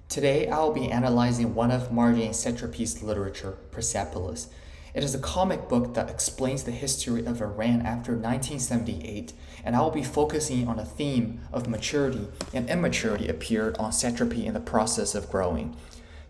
Today, I'll be analyzing one of Marjane Satrapi's literature, Persepolis. It is a comic book that explains the history of Iran after 1978, and I will be focusing on a theme of maturity and immaturity appeared on Satrapi in the process of growing.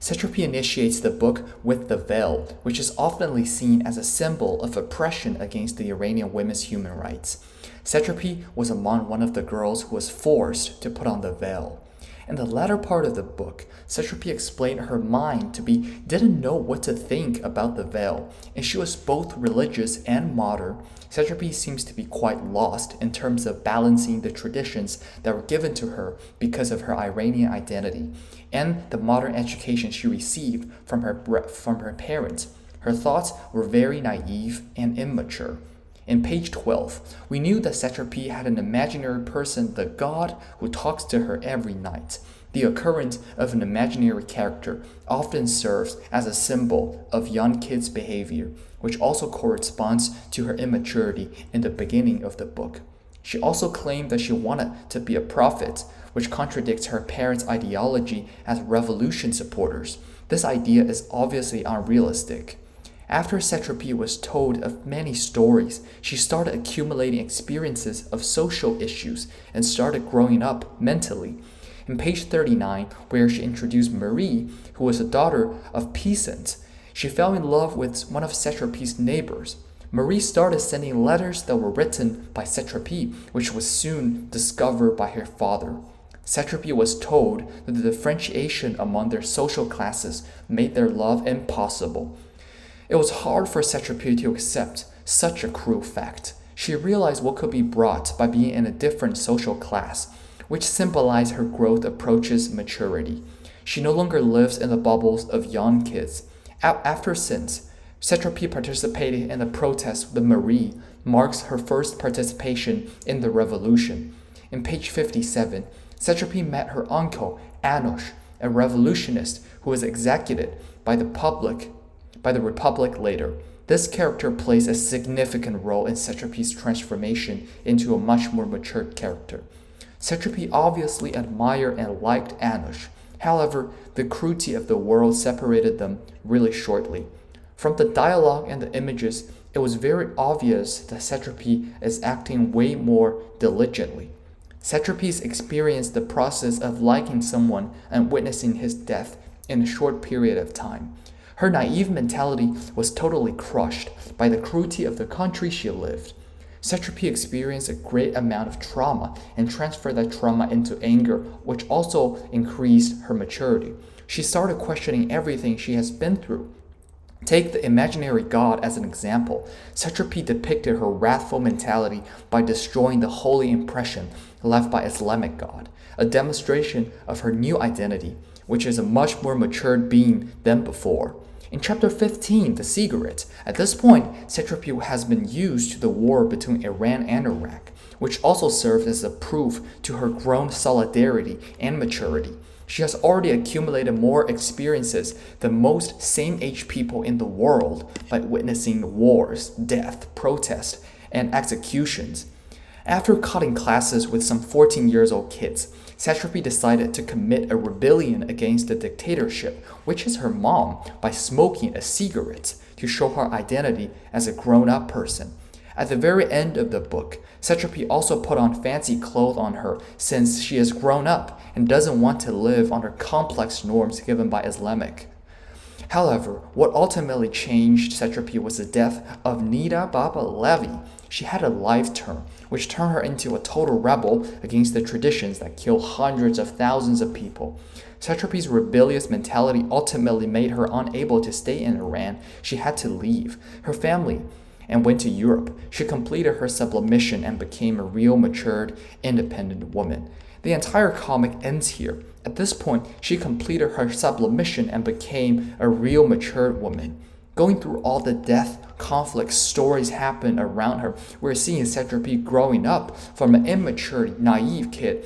Satrapi initiates the book with the veil, which is often seen as a symbol of oppression against the Iranian women's human rights. Satrapi was among one of the girls who was forced to put on the veil. In the latter part of the book, Satrapi explained her mind to be didn't know what to think about the veil, and she was both religious and modern. Satrapi seems to be quite lost in terms of balancing the traditions that were given to her because of her Iranian identity and the modern education she received from her parents. Her thoughts were very naive and immature. In page 12, we knew that Satrapi had an imaginary person, the god, who talks to her every night. The occurrence of an imaginary character often serves as a symbol of young kids' behavior, which also corresponds to her immaturity in the beginning of the book. She also claimed that she wanted to be a prophet, which contradicts her parents' ideology as revolution supporters. This idea is obviously unrealistic. After Satrapi was told of many stories, she started accumulating experiences of social issues and started growing up mentally. In page 39, where she introduced Marie, who was a daughter of peasants, she fell in love with one of Satrapi's neighbors. Marie started sending letters that were written by Satrapi, which was soon discovered by her father. Satrapi was told that the differentiation among their social classes made their love impossible. It was hard for Satrapi to accept such a cruel fact. She realized what could be brought by being in a different social class, which symbolized her growth approaches maturity. She no longer lives in the bubbles of young kids. Since Satrapi participated in the protest with Marie, marks her first participation in the revolution. In page 57, Satrapi met her uncle, Anush, a revolutionist who was executed by the Republic later. This character plays a significant role in Satrapi's transformation into a much more mature character. Satrapi obviously admired and liked Anush. However, the cruelty of the world separated them really shortly. From the dialogue and the images, it was very obvious that Satrapi is acting way more diligently. Satrapi's experienced the process of liking someone and witnessing his death in a short period of time. Her naive mentality was totally crushed by the cruelty of the country she lived. Satrapi experienced a great amount of trauma and transferred that trauma into anger, which also increased her maturity. She started questioning everything she has been through. Take the imaginary god as an example. Satrapi depicted her wrathful mentality by destroying the holy impression left by Islamic God, a demonstration of her new identity, which is a much more matured being than before. In chapter 15, the cigarette, at this point, Satrapi has been used to the war between Iran and Iraq, which also serves as a proof to her grown solidarity and maturity. She has already accumulated more experiences than most same-age people in the world by witnessing wars, death, protest, and executions. After cutting classes with some 14-year-old kids, Satrapi decided to commit a rebellion against the dictatorship, which is her mom, by smoking a cigarette to show her identity as a grown-up person. At the very end of the book, Satrapi also put on fancy clothes on her since she has grown up and doesn't want to live under complex norms given by Islamic. However, what ultimately changed Satrapi was the death of Nida Baba Levi. She had a life term, which turned her into a total rebel against the traditions that kill hundreds of thousands of people. Satrapi's rebellious mentality ultimately made her unable to stay in Iran. She had to leave her family and went to Europe. She completed her sublimation and became a real matured, independent woman. The entire comic ends here. At this point, she completed her sublimation and became a real matured woman. Going through all the death, conflict, stories happen around her, we're seeing Satrapi growing up from an immature, naive kid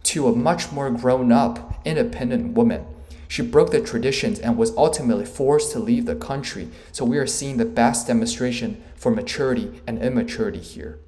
to a much more grown-up, independent woman. She broke the traditions and was ultimately forced to leave the country, so we are seeing the best demonstration for maturity and immaturity here.